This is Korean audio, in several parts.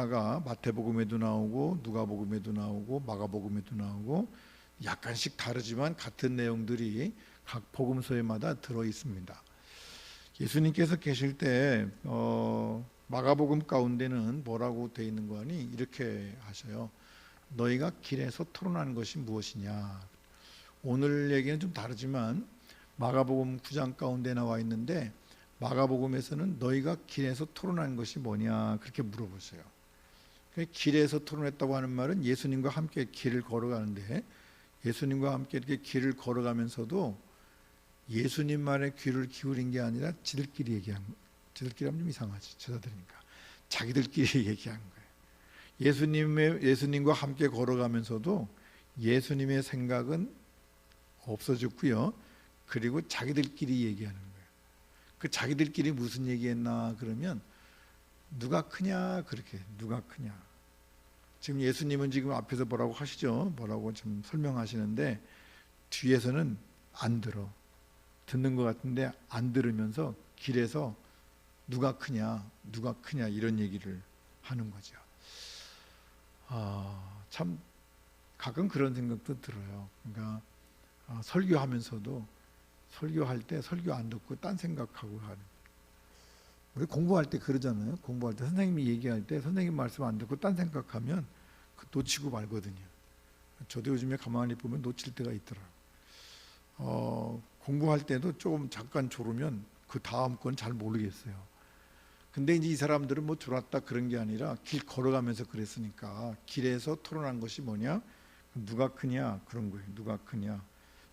가 마태복음에도 나오고 누가복음에도 나오고 마가복음에도 나오고 약간씩 다르지만 같은 내용들이 각 복음서에마다 들어 있습니다. 예수님께서 계실 때 마가복음 가운데는 뭐라고 되어 있는 거니? 이렇게 하셔요. 너희가 길에서 토론하는 것이 무엇이냐. 오늘 얘기는 좀 다르지만 마가복음 9장 가운데 나와 있는데 마가복음에서는 너희가 길에서 토론하는 것이 뭐냐 그렇게 물어보세요. 길에서 토론했다고 하는 말은 예수님과 함께 길을 걸어가는데 예수님과 함께 이렇게 길을 걸어가면서도 예수님 말에 귀를 기울인 게 아니라 지들끼리 얘기한 거예요. 지들끼리 하면 좀 이상하지. 저자들이니까 자기들끼리 얘기한 거예요. 예수님과 함께 걸어가면서도 예수님의 생각은 없어졌고요. 그리고 자기들끼리 얘기하는 거예요. 그 자기들끼리 무슨 얘기했나 그러면 누가 크냐 그렇게 누가 크냐. 지금 예수님은 지금 앞에서 뭐라고 하시죠? 뭐라고 좀 설명하시는데 뒤에서는 안 들어. 듣는 것 같은데 안 들으면서 길에서 누가 크냐 이런 얘기를 하는 거죠. 참 가끔 그런 생각도 들어요. 그러니까 설교하면서도 설교할 때 설교 안 듣고 딴 생각하고 하는. 우리 공부할 때 그러잖아요. 공부할 때 선생님이 얘기할 때 선생님 말씀 안 듣고 딴 생각하면 놓치고 말거든요. 저도 요즘에 가만히 보면 놓칠 때가 있더라고요. 공부할 때도 조금 잠깐 졸으면 그 다음 건 잘 모르겠어요. 근데 이제 이 사람들은 뭐 졸았다 그런 게 아니라 길 걸어가면서 그랬으니까 길에서 토론한 것이 뭐냐? 누가 크냐 그런 거예요. 누가 크냐?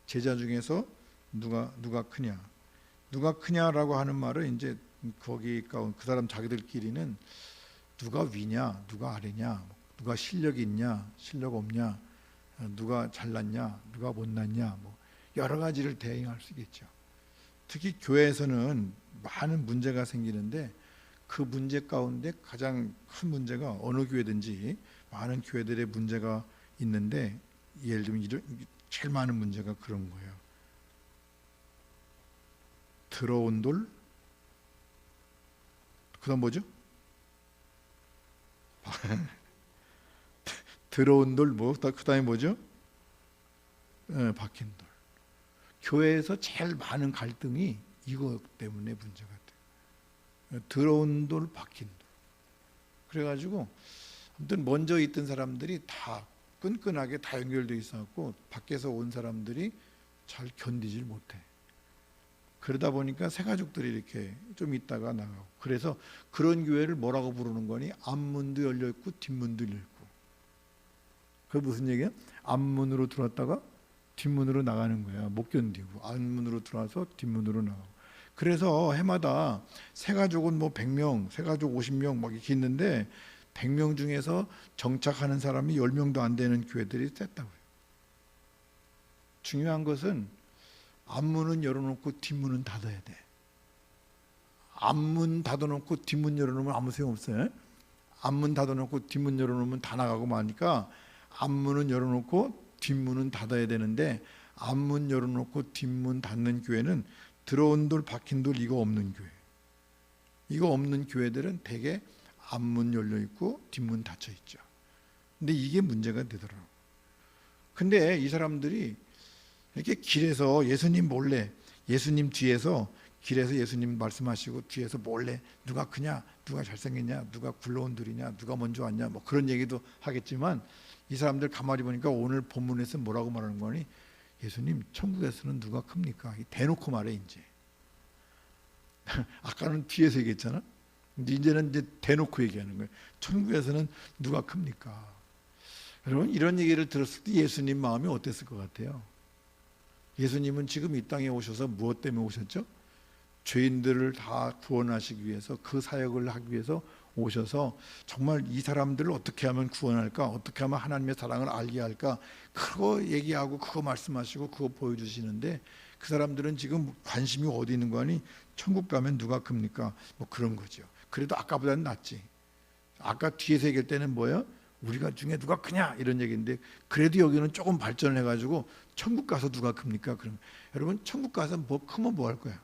제자 중에서 누가 크냐? 누가 크냐라고 하는 말은 이제 거기 그 사람 자기들끼리는 누가 위냐, 누가 아래냐, 누가 실력이 있냐, 실력 없냐, 누가 잘났냐, 누가 못났냐, 뭐 여러 가지를 대응할 수 있겠죠. 특히 교회에서는 많은 문제가 생기는데 그 문제 가운데 가장 큰 문제가 어느 교회든지 많은 교회들의 문제가 있는데 예를 들면 제일 많은 문제가 그런 거예요. 들어온 돌, 그다음 뭐죠? 들어온 돌 뭐? 그다음에 뭐죠? 박힌 돌. 교회에서 제일 많은 갈등이 이것 때문에 문제가 돼요. 들어온 돌, 박힌 돌. 그래가지고 아무튼 먼저 있던 사람들이 다 끈끈하게 다 연결돼 있어갖고 밖에서 온 사람들이 잘 견디질 못해. 그러다 보니까 새 가족들이 이렇게 좀 있다가 나가고. 그래서 그런 교회를 뭐라고 부르는 거니? 앞문도 열려 있고 뒷문도 열려 있고. 그게 무슨 얘기야? 앞문으로 들어왔다가 뒷문으로 나가는 거야. 못 견디고 앞문으로 들어와서 뒷문으로 나가고. 그래서 해마다 새 가족은 뭐 100명, 새 가족 50명 막 이렇게 있는데 100명 중에서 정착하는 사람이 10명도 안 되는 교회들이 셌다고요. 중요한 것은 앞문은 열어놓고 뒷문은 닫아야 돼. 앞문 닫아놓고 뒷문 열어놓으면 아무 소용없어요. 앞문 닫아놓고 뒷문 열어놓으면 다 나가고 마니까 앞문은 열어놓고 뒷문은 닫아야 되는데 앞문 열어놓고 뒷문 닫는 교회는 들어온 돌 박힌 돌 이거 없는 교회. 이거 없는 교회들은 대개 앞문 열려있고 뒷문 닫혀있죠. 근데 이게 문제가 되더라고요. 근데 이 사람들이 이렇게 길에서 예수님 몰래, 예수님 뒤에서 길에서 예수님 말씀하시고 뒤에서 몰래 누가 크냐, 누가 잘생겼냐, 누가 굴러온 들이냐, 누가 먼저 왔냐, 뭐 그런 얘기도 하겠지만 이 사람들 가만히 보니까 오늘 본문에서 뭐라고 말하는 거니? 예수님 천국에서는 누가 큽니까? 대놓고 말해 이제. 아까는 뒤에서 얘기했잖아. 이제는 이제 대놓고 얘기하는 거예요. 천국에서는 누가 큽니까? 여러분 이런 얘기를 들었을 때 예수님 마음이 어땠을 것 같아요? 예수님은 지금 이 땅에 오셔서 무엇 때문에 오셨죠? 죄인들을 다 구원하시기 위해서 그 사역을 하기 위해서 오셔서 정말 이 사람들을 어떻게 하면 구원할까? 어떻게 하면 하나님의 사랑을 알게 할까? 그거 얘기하고 그거 말씀하시고 그거 보여주시는데 그 사람들은 지금 관심이 어디 있는 거 아니? 천국 가면 누가 큽니까? 뭐 그런 거죠. 그래도 아까보다는 낫지. 아까 뒤에서 얘기할 때는 뭐예요? 우리가 중에 누가 크냐 이런 얘기인데 그래도 여기는 조금 발전을 해가지고 천국 가서 누가 큽니까? 그럼 여러분 천국 가서 뭐 크면 뭐 할 거야?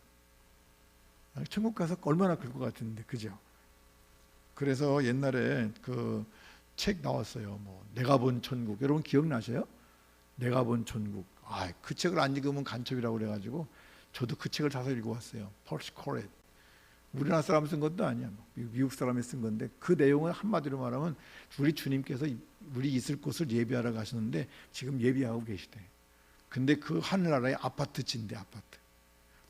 천국 가서 얼마나 클 것 같은데 그죠? 그래서 옛날에 그 책 나왔어요. 뭐 내가 본 천국. 여러분 기억나세요? 내가 본 천국. 그 책을 안 읽으면 간첩이라고 그래가지고 저도 그 책을 사서 읽어왔어요. 펄시 코렛. 우리나라 사람 쓴 것도 아니야. 미국 사람이 쓴 건데 그 내용은 한마디로 말하면 우리 주님께서 우리 있을 곳을 예비하러 가시는데 지금 예비하고 계시대. 근데 그 하늘나라에 아파트 짓는데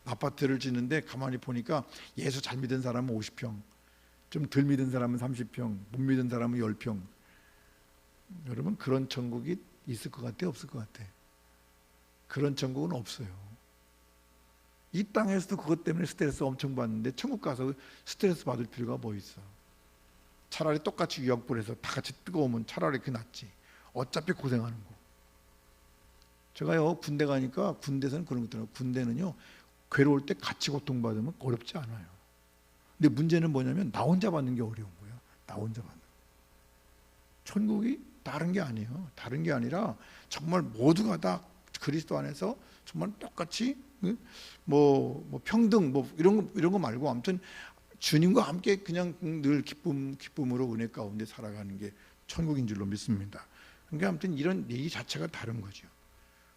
아파트를 짓는데 가만히 보니까 예수 잘 믿은 사람은 50평, 좀 덜 믿은 사람은 30평, 못 믿은 사람은 10평. 여러분 그런 천국이 있을 것 같아? 없을 것 같아? 그런 천국은 없어요. 이 땅에서도 그것 때문에 스트레스 엄청 받는데 천국 가서 스트레스 받을 필요가 뭐 있어? 차라리 똑같이 유학불에서 다 같이 뜨거우면 차라리 그게 낫지. 어차피 고생하는 거. 제가요 군대 가니까 군대에서는 그런 거 있더라고요. 군대는요 괴로울 때 같이 고통받으면 어렵지 않아요. 근데 문제는 뭐냐면 나 혼자 받는 게 어려운 거야. 나 혼자 받는. 천국이 다른 게 아니에요. 다른 게 아니라 정말 모두가 다 그리스도 안에서 정말 똑같이 뭐 평등 뭐 이런 거 말고 아무튼 주님과 함께 그냥 늘 기쁨으로 은혜 가운데 살아가는 게 천국인 줄로 믿습니다. 그러니까 아무튼 이런 얘기 자체가 다른 거죠.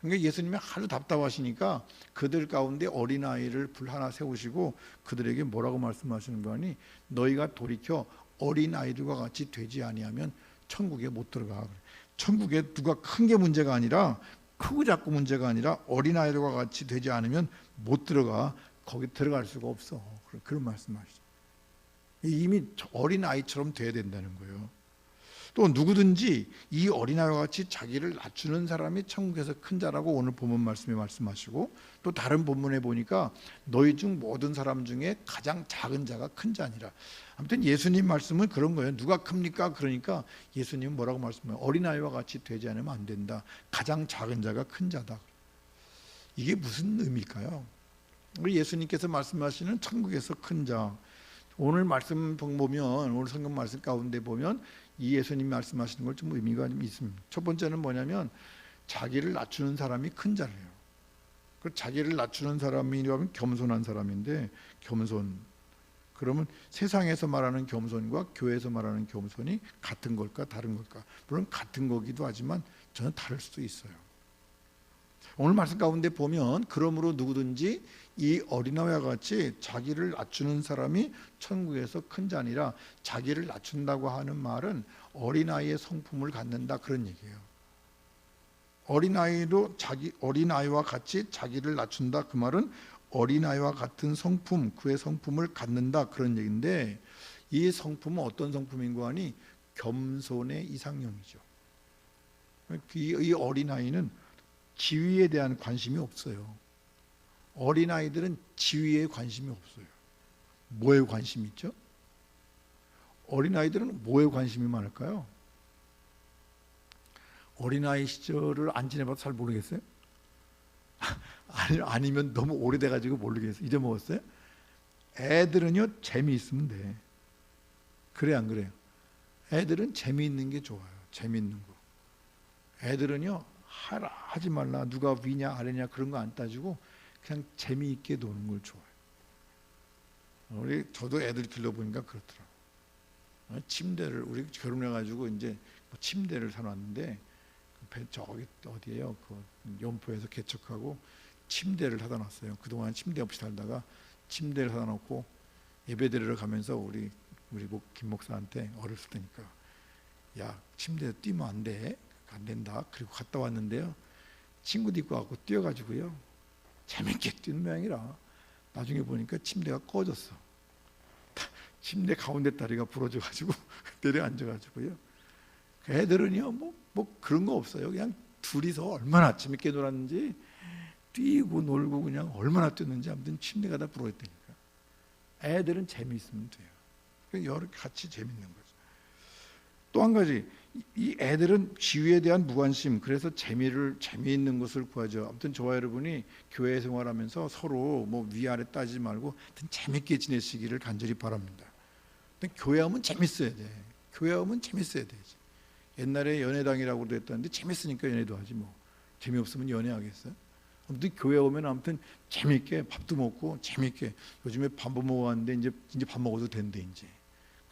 그러니까 예수님이 하도 답답하시니까 그들 가운데 어린아이를 불 하나 세우시고 그들에게 뭐라고 말씀하시는 거니? 너희가 돌이켜 어린아이들과 같이 되지 아니하면 천국에 못 들어가. 천국에 누가 큰 게 문제가 아니라 크고 작고 문제가 아니라 어린아이들과 같이 되지 않으면 못 들어가. 거기 들어갈 수가 없어. 그런 말씀하시죠. 이미 어린아이처럼 돼야 된다는 거예요. 또 누구든지 이 어린아이와 같이 자기를 낮추는 사람이 천국에서 큰 자라고 오늘 본문 말씀에 말씀하시고, 또 다른 본문에 보니까 너희 중 모든 사람 중에 가장 작은 자가 큰 자니라. 아무튼 예수님 말씀은 그런 거예요. 누가 큽니까? 그러니까 예수님은 뭐라고 말씀해요? 어린아이와 같이 되지 않으면 안 된다. 가장 작은 자가 큰 자다. 이게 무슨 의미일까요? 우리 예수님께서 말씀하시는 천국에서 큰 자, 오늘 말씀 보면, 오늘 성경 말씀 가운데 보면 이 예수님 말씀하시는 걸 좀 의미가 좀 있습니다. 첫 번째는 뭐냐면 자기를 낮추는 사람이 큰 자래요. 그 자기를 낮추는 사람이라면 겸손한 사람인데, 겸손. 그러면 세상에서 말하는 겸손과 교회에서 말하는 겸손이 같은 걸까 다른 걸까? 물론 같은 거기도 하지만 저는 다를 수도 있어요. 오늘 말씀 가운데 보면 그러므로 누구든지 이 어린아이와 같이 자기를 낮추는 사람이 천국에서 큰 자니라. 자기를 낮춘다고 하는 말은 어린아이의 성품을 갖는다, 그런 얘기예요. 어린아이와 같이 자기를 낮춘다, 그 말은 어린아이와 같은 성품, 그의 성품을 갖는다, 그런 얘기인데, 이 성품은 어떤 성품인고 하니 겸손의 이상형이죠. 이 어린아이는 지위에 대한 관심이 없어요. 어린아이들은 지위에 관심이 없어요. 뭐에 관심이 있죠? 어린아이들은 뭐에 관심이 많을까요? 어린아이 시절을 안 지내봐서 잘 모르겠어요? 아니면 너무 오래돼가지고 모르겠어요. 잊어먹었어요? 애들은요 재미있으면 돼. 그래 안 그래요? 애들은 재미있는 게 좋아요. 재미있는 거. 애들은요 하지 말라, 누가 위냐 아래냐 그런 거 안 따지고 그냥 재미있게 노는 걸 좋아해요. 저도 애들 길러보니까 그렇더라고요. 침대를, 우리 결혼해가지고 이제 침대를 사놨는데 저기 어디에요? 그 연포에서 개척하고 침대를 사다 놨어요. 그동안 침대 없이 살다가 침대를 사다 놓고 예배드리러 가면서 우리 김 목사한테, 어렸을 때니까, 야 침대에 뛰면 안 돼. 안 된다. 그리고 갔다 왔는데요, 친구도 있고 갖고 뛰어가지고요 재밌게 뛰는 모양이라 나중에 보니까 침대가 꺼졌어. 침대 가운데 다리가 부러져가지고 내려앉아가지고요. 애들은요 뭐 그런 거 없어요. 그냥 둘이서 얼마나 재밌게 놀았는지, 뛰고 놀고 그냥 얼마나 뛰었는지, 아무튼 침대가 다 부러졌다니까. 애들은 재미있으면 돼요. 여러 같이 재밌는 거죠. 또 한 가지, 이 애들은 지위에 대한 무관심, 그래서 재미있는 것을 구하죠. 아무튼 저와 여러분이 교회 생활하면서 서로 뭐 위아래 따지지 말고 하여튼 재밌게 지내시기를 간절히 바랍니다. 교회하면 재밌어야 돼. 교회하면 재밌어야 되지. 옛날에 연애당이라고 그랬다는데 재밌으니까 연애도 하지 뭐. 재미없으면 연애하겠어요? 아무튼 교회 오면 아무튼 재밌게 밥도 먹고 재밌게, 요즘에 밥 먹었는데 이제 밥 먹어도 된대 이제.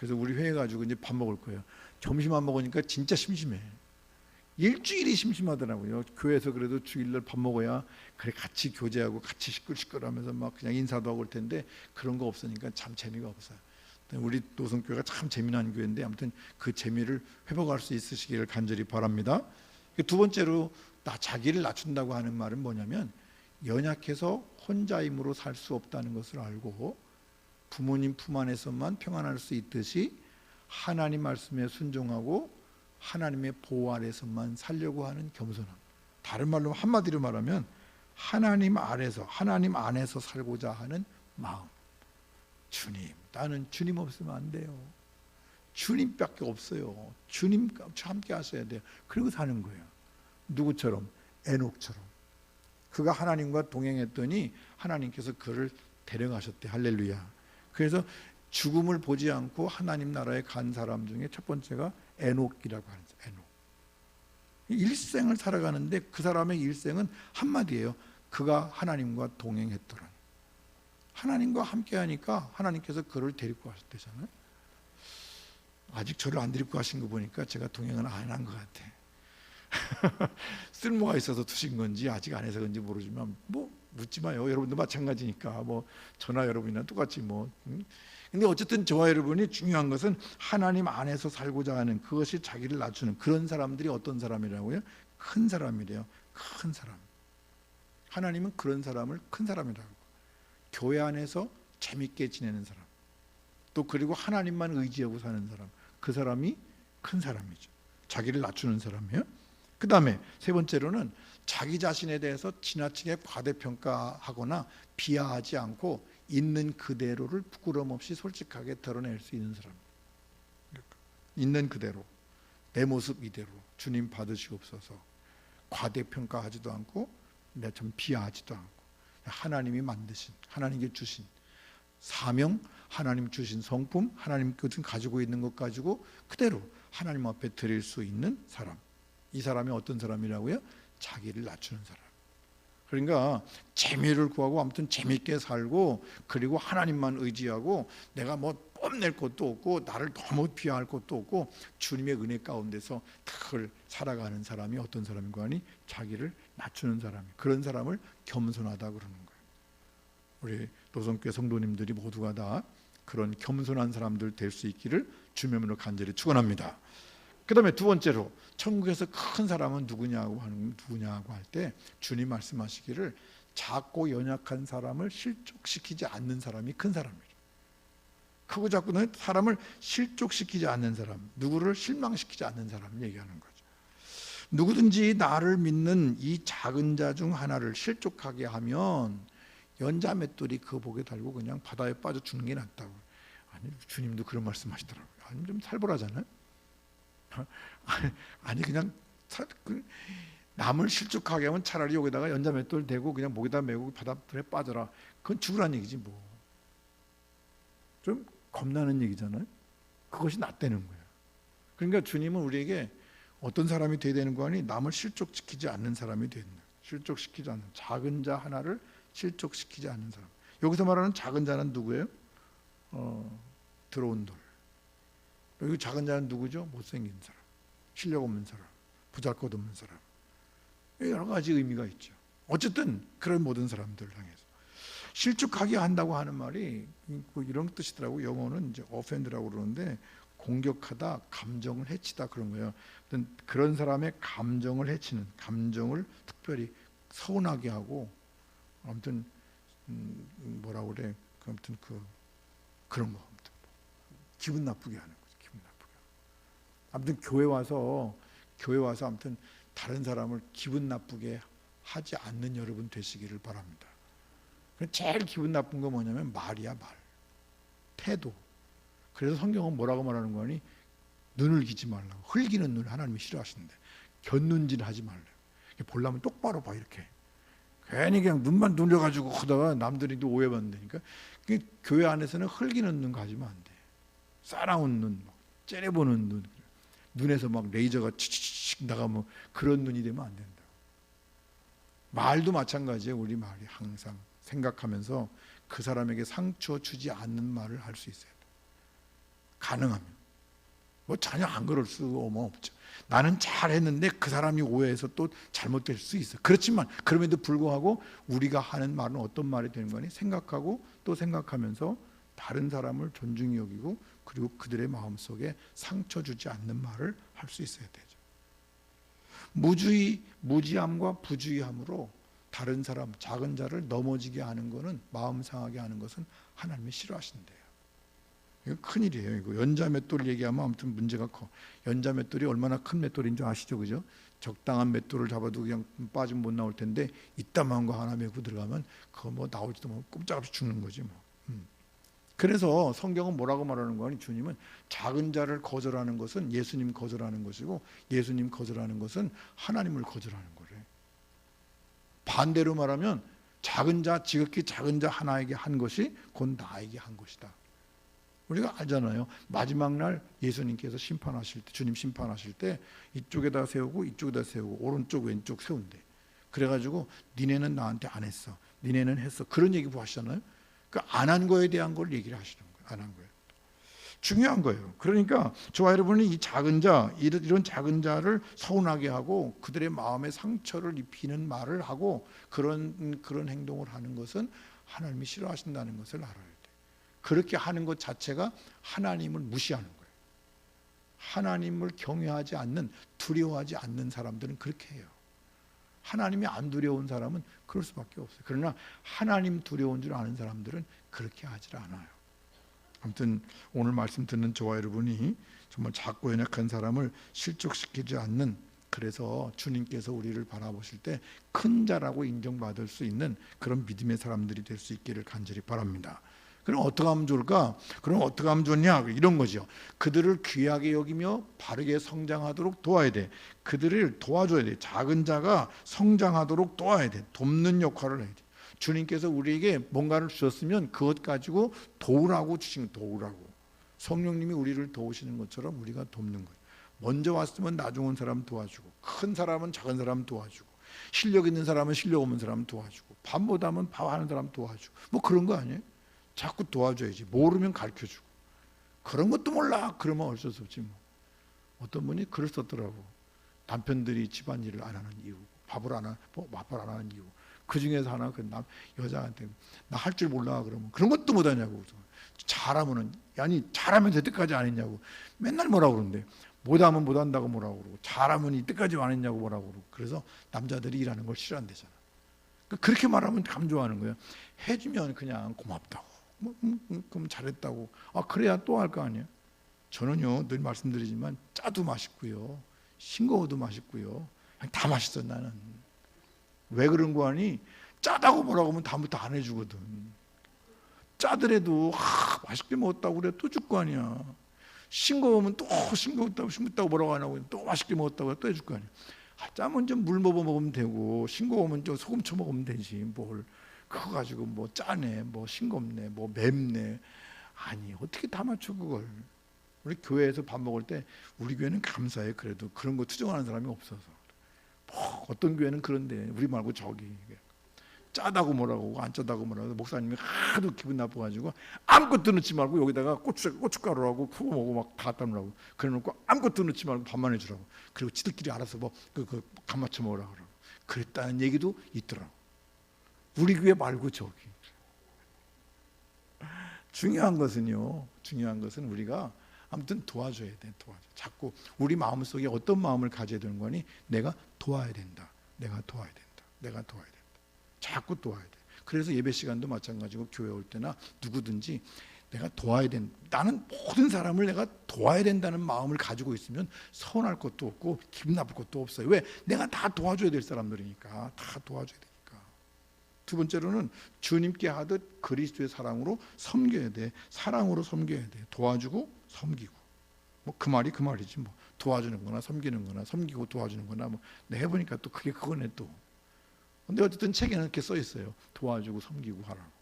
그래서 우리 회의 가지고 이제 밥 먹을 거예요. 점심 안 먹으니까 진짜 심심해. 일주일이 심심하더라고요. 교회에서 그래도 주일날 밥 먹어야 그래 같이 교제하고 같이 시끌시끌하면서 막 그냥 인사도 하고 올 텐데 그런 거 없으니까 참 재미가 없어요. 우리 노선교회가 참 재미난 교회인데 아무튼 그 재미를 회복할 수 있으시기를 간절히 바랍니다. 두 번째로 자기를 낮춘다고 하는 말은 뭐냐면 연약해서 혼자 힘으로 살 수 없다는 것을 알고 부모님 품 안에서만 평안할 수 있듯이 하나님 말씀에 순종하고 하나님의 보호 아래서만 살려고 하는 겸손함. 다른 말로 한마디로 말하면 하나님 아래서 하나님 안에서 살고자 하는 마음. 주님, 나는 주님 없으면 안 돼요. 주님밖에 없어요. 주님과 함께 하셔야 돼요. 그리고 사는 거예요. 누구처럼? 에녹처럼. 그가 하나님과 동행했더니 하나님께서 그를 데려가셨대. 할렐루야. 그래서 죽음을 보지 않고 하나님 나라에 간 사람 중에 첫 번째가 에녹이라고 하는 사람. 에녹. 일생을 살아가는데 그 사람의 일생은 한마디예요. 그가 하나님과 동행했더라. 하나님과 함께 하니까 하나님께서 그를 데리고 가셨대잖아요. 아직 저를 안 데리고 가신 거 보니까 제가 동행은 안 한 것 같아. 쓸모가 있어서 두신 건지 아직 안 해서 그런지 모르지만 뭐 묻지 마요. 여러분도 마찬가지니까 뭐 저나 여러분이나 똑같이 뭐. 근데 어쨌든 저와 여러분이 중요한 것은 하나님 안에서 살고자 하는 그것이 자기를 낮추는 그런 사람들이 어떤 사람이라고요? 큰 사람이래요. 큰 사람. 하나님은 그런 사람을 큰 사람이라고. 교회 안에서 재밌게 지내는 사람. 또 그리고 하나님만 의지하고 사는 사람. 그 사람이 큰 사람이죠. 자기를 낮추는 사람이에요. 그 다음에 세 번째로는 자기 자신에 대해서 지나치게 과대평가하거나 비하하지 않고 있는 그대로를 부끄럼 없이 솔직하게 드러낼 수 있는 사람. 있는 그대로 내 모습 이대로 주님 받으시옵소서. 과대평가하지도 않고 내 좀 비하하지도 않고 하나님이 만드신 하나님께 주신 사명, 하나님 주신 성품, 하나님 가지고 있는 것 가지고 그대로 하나님 앞에 드릴 수 있는 사람. 이 사람이 어떤 사람이라고요? 자기를 낮추는 사람. 그러니까 재미를 구하고 아무튼 재밌게 살고 그리고 하나님만 의지하고 내가 뭐 뽐낼 것도 없고 나를 너무 비하할 것도 없고 주님의 은혜 가운데서 늘 살아가는 사람이 어떤 사람인가 하니 자기를 낮추는 사람이 그런 사람을 겸손하다 그러는 거예요. 우리 노선교회 성도님들이 모두가 다 그런 겸손한 사람들 될 수 있기를 주님으로 간절히 축원합니다. 그 다음에 두 번째로 천국에서 큰 사람은 누구냐고 할 때 주님 말씀하시기를 작고 연약한 사람을 실족시키지 않는 사람이 큰 사람이에요. 크고 작고는 사람을 실족시키지 않는 사람, 누구를 실망시키지 않는 사람을 얘기하는 거죠. 누구든지 나를 믿는 이 작은 자 중 하나를 실족하게 하면 연자맷돌이 그 복에 달고 그냥 바다에 빠져 죽는 게 낫다고. 아니 주님도 그런 말씀하시더라고요. 아니 좀 살벌하잖아요. 아니 그냥 남을 실족하게 하면 차라리 여기다가 연자맷돌 대고 그냥 목에다 메고 바닷물에 빠져라. 그건 죽으란 얘기지 뭐. 좀 겁나는 얘기잖아요. 그것이 낫다는 거예요. 그러니까 주님은 우리에게 어떤 사람이 돼야 되는 거 아니 남을 실족시키지 않는 사람이 되는 거예요. 실족시키지 않는 작은 자 하나를 실족시키지 않는 사람. 여기서 말하는 작은 자는 누구예요? 들어온 돌. 여기 작은 자는 누구죠? 못생긴 사람, 실력 없는 사람, 보잘것없는 사람. 여러 가지 의미가 있죠. 어쨌든 그런 모든 사람들을 향해서 실족하게 한다고 하는 말이 이런 뜻이더라고. 영어는 이제 offend라고 그러는데 공격하다, 감정을 해치다 그런 거예요. 그런 사람의 감정을 해치는, 감정을 특별히 서운하게 하고, 아무튼 뭐라고 그래, 아무튼 그런 거, 아무튼 기분 나쁘게 하는 거죠. 기분 나쁘게. 아무튼 교회 와서 아무튼 다른 사람을 기분 나쁘게 하지 않는 여러분 되시기를 바랍니다. 제일 기분 나쁜 거 뭐냐면 말이야, 말, 태도. 그래서 성경은 뭐라고 말하는 거니? 눈을 기지 말라고. 흘기는 눈 하나님이 싫어하시는데 곁눈질 하지 말래요. 보려면 똑바로 봐 이렇게. 괜히 그냥 눈만 눌려가지고 하다가 남들이 또 오해받는다니까. 교회 안에서는 흘기는 눈 가지면 안 돼. 싸나운 눈, 째려보는 눈, 눈에서 막 레이저가 치치치 나가면 그런 눈이 되면 안 된다. 말도 마찬가지예요. 우리 말이 항상 생각하면서 그 사람에게 상처 주지 않는 말을 할 수 있어야 돼. 가능하면. 뭐 전혀 안 그럴 수가 없죠. 나는 잘했는데 그 사람이 오해해서 또 잘못될 수 있어. 그렇지만 그럼에도 불구하고 우리가 하는 말은 어떤 말이 되는 거니? 생각하고 또 생각하면서 다른 사람을 존중히 여기고 그리고 그들의 마음속에 상처 주지 않는 말을 할 수 있어야 되죠. 무지함과 부주의함으로 다른 사람, 작은 자를 넘어지게 하는 것은, 마음 상하게 하는 것은 하나님이 싫어하신대요. 이거 큰일이에요. 이거 연자 맷돌 얘기하면 아무튼 문제가 커. 연자 맷돌이 얼마나 큰 맷돌인 줄 아시죠? 그죠? 적당한 맷돌을 잡아도 그냥 빠지면 못 나올 텐데 이따만한 거 하나 메고 들어가면 그거 뭐 나올지도 뭐 꼼짝없이 죽는 거지 뭐. 그래서 성경은 뭐라고 말하는 거니? 주님은 작은 자를 거절하는 것은 예수님 거절하는 것이고 예수님 거절하는 것은 하나님을 거절하는 거래. 반대로 말하면 작은 자, 지극히 작은 자 하나에게 한 것이 곧 나에게 한 것이다. 우리가 알잖아요. 마지막 날 예수님께서 심판하실 때, 주님 심판하실 때 이쪽에다 세우고 이쪽에다 세우고 오른쪽 왼쪽 세운대. 그래가지고 니네는 나한테 안 했어, 니네는 했어, 그런 얘기 하시잖아요. 그러니까 안 한 거에 대한 걸 얘기를 하시는 거예요. 안 한 거예요. 중요한 거예요. 그러니까 저와 여러분이 이 작은 자, 이런 작은 자를 서운하게 하고 그들의 마음에 상처를 입히는 말을 하고 그런 행동을 하는 것은 하나님이 싫어하신다는 것을 알아야 돼요. 그렇게 하는 것 자체가 하나님을 무시하는 거예요. 하나님을 경외하지 않는, 두려워하지 않는 사람들은 그렇게 해요. 하나님이 안 두려운 사람은 그럴 수밖에 없어요. 그러나 하나님 두려운 줄 아는 사람들은 그렇게 하질 않아요. 아무튼 오늘 말씀 듣는 저와 여러분이 정말 작고 연약한 사람을 실족시키지 않는, 그래서 주님께서 우리를 바라보실 때 큰 자라고 인정받을 수 있는 그런 믿음의 사람들이 될 수 있기를 간절히 바랍니다. 그럼 어떻게 하면 좋을까? 그럼 어떻게 하면 좋냐? 이런 거죠. 그들을 귀하게 여기며 바르게 성장하도록 도와야 돼. 그들을 도와줘야 돼. 작은 자가 성장하도록 도와야 돼. 돕는 역할을 해야 돼. 주님께서 우리에게 뭔가를 주셨으면 그것 가지고 도우라고 주신, 도우라고. 성령님이 우리를 도우시는 것처럼 우리가 돕는 거예요. 먼저 왔으면 나중 온 사람 도와주고, 큰 사람은 작은 사람 도와주고, 실력 있는 사람은 실력 없는 사람 도와주고, 밥 못하면 밥 하는 사람 도와주고, 뭐 그런 거 아니에요? 자꾸 도와줘야지. 모르면 가르쳐주고. 그런 것도 몰라. 그러면 어쩔 수 없지 뭐. 어떤 분이 글을 썼더라고. 남편들이 집안일을 안 하는 이유, 밥을 안 하는 이유. 그 중에서 하나, 그 여자한테 나 할 줄 몰라 그러면 그런 것도 못하냐고. 잘하면은, 아니 잘하면 이때까지 안 했냐고. 맨날 뭐라고 그러는데, 못하면 못한다고 뭐라고 그러고, 잘하면 이때까지 안 했냐고 뭐라고 그러고. 그래서 남자들이 일하는 걸 싫어한대잖아. 그렇게 말하면 감좋아하는 거예요. 해주면 그냥 고맙다고. 그럼 잘했다고. 아, 그래야 또 할 거 아니에요. 저는요, 늘 말씀드리지만 짜도 맛있고요, 싱거워도 맛있고요, 다 맛있어 나는. 왜 그런 거 아니? 짜다고 뭐라고 하면 다음부터 안 해주거든. 짜더라도 맛있게 먹었다고 그래 또 줄 거 아니야. 싱거우면 또 싱겁다고 뭐라고 안 하고 또 맛있게 먹었다고 또 해줄 거 아니야. 짜면 좀 물 먹어 먹으면 되고, 싱거우면 좀 소금 쳐 먹으면 되지. 뭘 그거 가지고 뭐 짜네, 뭐 싱겁네, 뭐 맵네. 아니 어떻게 다 맞춰 그걸. 우리 교회에서 밥 먹을 때 우리 교회는 감사해. 그래도 그런 거 투정하는 사람이 없어서. 뭐 어떤 교회는 그런데 우리 말고 저기 짜다고 뭐라고 하고 안 짜다고 뭐라고 하고, 목사님이 하도 기분 나빠가지고 아무것도 넣지 말고 여기다가 고춧가루하고 그거 먹고 막 다 갖다 놓으라고. 그래놓고 아무것도 넣지 말고 밥만 해주라고. 그리고 지들끼리 알아서 뭐 간 맞춰 먹으라고 그러고 그랬다는 얘기도 있더라고. 우리 교회 말고 저기. 중요한 것은 우리가 아무튼 도와줘야 돼. 자꾸 우리 마음속에 어떤 마음을 가져야 되는 거니? 내가 도와야 된다. 내가 도와야 된다. 자꾸 도와야 돼. 그래서 예배 시간도 마찬가지고 교회 올 때나 누구든지 내가 도와야 된다. 나는 모든 사람을 내가 도와야 된다는 마음을 가지고 있으면 서운할 것도 없고 기분 나쁠 것도 없어요. 왜? 내가 다 도와줘야 될 사람들이니까. 다 도와줘야 되니까. 두 번째로는 주님께 하듯 그리스도의 사랑으로 섬겨야 돼. 사랑으로 섬겨야 돼. 도와주고 섬기고. 뭐 그 말이지 뭐. 도와주는 거나 섬기는 거나 섬기고 도와주는 거나 뭐. 내가 해보니까 또 그게 그거네 또. 근데 어쨌든 책에는 이렇게 써 있어요. 도와주고 섬기고 하라고.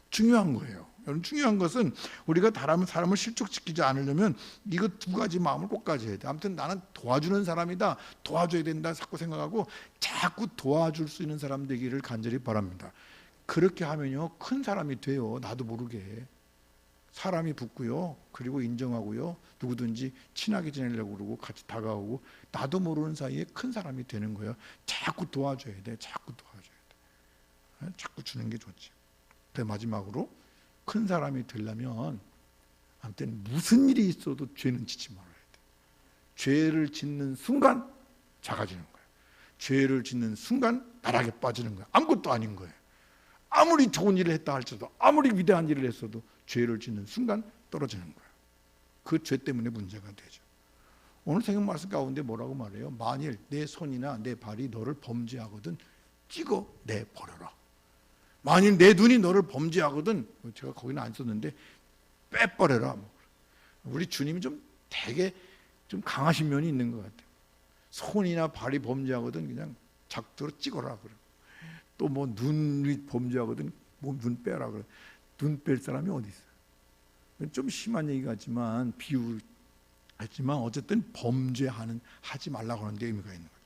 중요한 거예요. 여러분, 중요한 것은 우리가 사람을 실족시키지 않으려면 이거 두 가지 마음을 꼭 가져야 돼. 아무튼 나는 도와주는 사람이다, 도와줘야 된다 자꾸 생각하고 자꾸 도와줄 수 있는 사람 되기를 간절히 바랍니다. 그렇게 하면요 큰 사람이 돼요. 나도 모르게. 사람이 붙고요. 그리고 인정하고요. 누구든지 친하게 지내려고 그러고 같이 다가오고 나도 모르는 사이에 큰 사람이 되는 거예요. 자꾸 도와줘야 돼. 자꾸 도와줘야 돼. 자꾸 주는 게 좋지. 그래 마지막으로 큰 사람이 되려면 아무튼 무슨 일이 있어도 죄는 짓지 말아야 돼. 죄를 짓는 순간 작아지는 거예요. 죄를 짓는 순간 나락에 빠지는 거예요. 아무것도 아닌 거예요. 아무리 좋은 일을 했다 할지라도 아무리 위대한 일을 했어도 죄를 짓는 순간 떨어지는 거예요. 그 죄 때문에 문제가 되죠. 오늘 성경 말씀 가운데 뭐라고 말해요? 만일 내 손이나 내 발이 너를 범죄하거든 찍어 내버려라. 만일 내 눈이 너를 범죄하거든, 제가 거기는 안 썼는데 빼버려라. 우리 주님이 좀 되게 좀 강하신 면이 있는 것 같아요. 손이나 발이 범죄하거든 그냥 작도로 찍어라 그래. 또 뭐 눈이 범죄하거든 뭐 눈 빼라 그래. 눈 뺄 사람이 어디 있어요? 좀 심한 얘기 같지만 비유했지만 어쨌든 범죄하는 하지 말라고 하는 데 의미가 있는 거예요.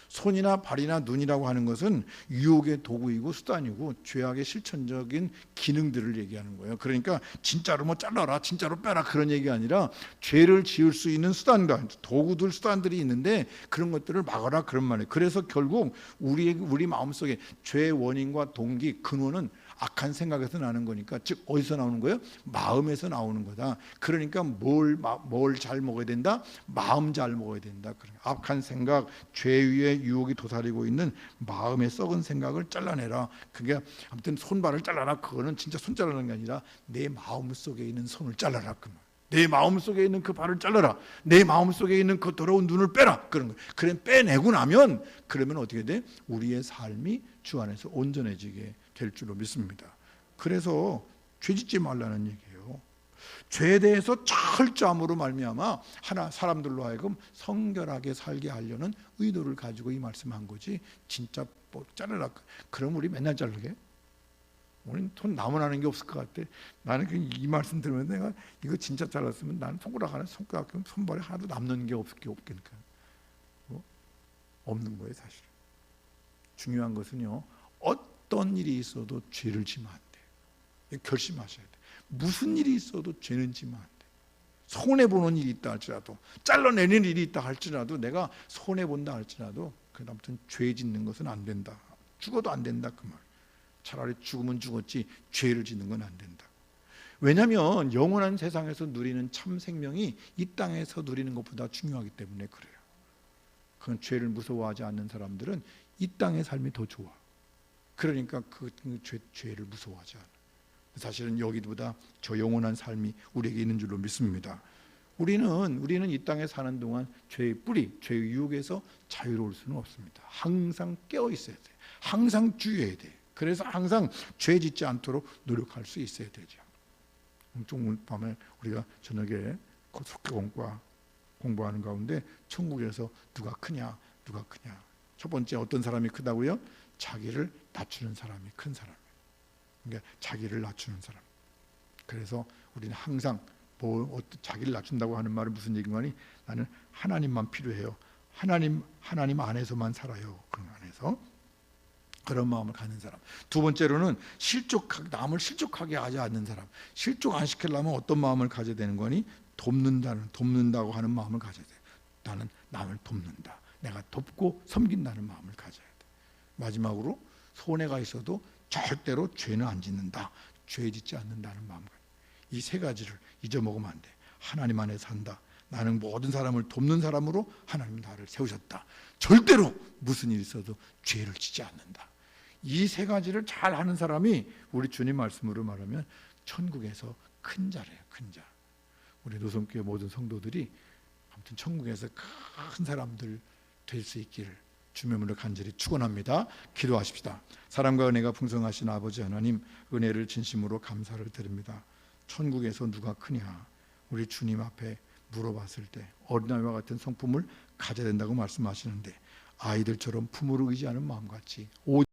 손이나 발이나 눈이라고 하는 것은 유혹의 도구이고 수단이고 죄악의 실천적인 기능들을 얘기하는 거예요. 그러니까 진짜로 뭐 잘라라, 진짜로 빼라 그런 얘기 아니라 죄를 지을 수 있는 수단과 도구들, 수단들이 있는데 그런 것들을 막아라 그런 말이에요. 그래서 결국 우리 마음속에 죄의 원인과 동기, 근원은 악한 생각에서 나는 거니까, 즉 어디서 나오는 거예요? 마음에서 나오는 거다. 그러니까 뭘 잘 먹어야 된다? 마음 잘 먹어야 된다. 그러니까 악한 생각, 죄 위에 유혹이 도사리고 있는 마음의 썩은 생각을 잘라내라. 그게 아무튼 손발을 잘라라. 그거는 진짜 손 자르는 게 아니라 내 마음 속에 있는 손을 잘라라. 그 말. 내 마음 속에 있는 그 발을 잘라라. 내 마음 속에 있는 그 더러운 눈을 빼라. 그런 거예요. 그래 빼내고 나면 그러면 어떻게 돼? 우리의 삶이 주 안에서 온전해지게 될 줄로 믿습니다. 그래서 죄짓지 말라는 얘기예요. 죄에 대해서 철저함으로 말미암아 하나 사람들로 하여금 성결하게 살게 하려는 의도를 가지고 이 말씀한 거지. 진짜 뭐 자르라. 그럼 우리 맨날 자르게? 우리는 손 남아나는 게 없을 것 같아. 나는 이 말씀 들으면 내가 이거 진짜 잘랐으면 나는 손가락 하나, 손가락 손발에 하나도 남는 게 없겠니까. 뭐? 없는 거예요 사실. 중요한 것은요. 어떤 일이 있어도 죄를 지면 안 돼요. 결심하셔야 돼요. 무슨 일이 있어도 죄는 지면 안 돼요. 손해보는 일이 있다 할지라도, 잘라내는 일이 있다 할지라도, 내가 손해본다 할지라도 아무튼 죄 짓는 것은 안 된다. 죽어도 안 된다 그 말. 차라리 죽으면 죽었지 죄를 짓는 건 안 된다. 왜냐하면 영원한 세상에서 누리는 참 생명이 이 땅에서 누리는 것보다 중요하기 때문에 그래요. 그건 죄를 무서워하지 않는 사람들은 이 땅의 삶이 더 좋아. 그러니까 그 죄를 무서워하지 않아. 사실은 여기보다 저 영원한 삶이 우리에게 있는 줄로 믿습니다. 우리는 이 땅에 사는 동안 죄의 뿌리, 죄의 유혹에서 자유로울 수는 없습니다. 항상 깨어 있어야 돼. 항상 주의해야 돼. 그래서 항상 죄 짓지 않도록 노력할 수 있어야 되죠. 오늘 밤에 우리가 저녁에 속교공과 공부하는 가운데 천국에서 누가 크냐. 첫 번째 어떤 사람이 크다고요? 자기를 낮추는 사람이 큰 사람이에요. 그러니까 자기를 낮추는 사람. 그래서 우리는 항상 자기를 낮춘다고 하는 말은 무슨 얘기인가니? 나는 하나님만 필요해요. 하나님 안에서만 살아요. 그런 안에서. 그런 마음을 갖는 사람. 두 번째로는 남을 실족하게 하지 않는 사람. 실족 안 시키려면 어떤 마음을 가져야 되는 거니? 돕는다고 하는 마음을 가져야 돼. 나는 남을 돕는다. 내가 돕고 섬긴다는 마음을 가져야 돼. 마지막으로 손해가 있어도 절대로 죄는 안 짓는다. 죄 짓지 않는다는 마음. 이 세 가지를 잊어먹으면 안 돼. 하나님 안에 산다. 나는 모든 사람을 돕는 사람으로 하나님 나를 세우셨다. 절대로 무슨 일이 있어도 죄를 짓지 않는다. 이 세 가지를 잘 하는 사람이 우리 주님 말씀으로 말하면 천국에서 큰 자래요. 큰 자. 우리 노선교회 모든 성도들이 아무튼 천국에서 큰 사람들 될 수 있기를 주님으로 간절히 축원합니다. 기도하십시다. 사랑과 은혜가 풍성하신 아버지 하나님, 은혜를 진심으로 감사를 드립니다. 천국에서 누가 크냐? 우리 주님 앞에 물어봤을 때 어린아이와 같은 성품을 가져야 된다고 말씀하시는데 아이들처럼 부모를 의지하는 마음같이 온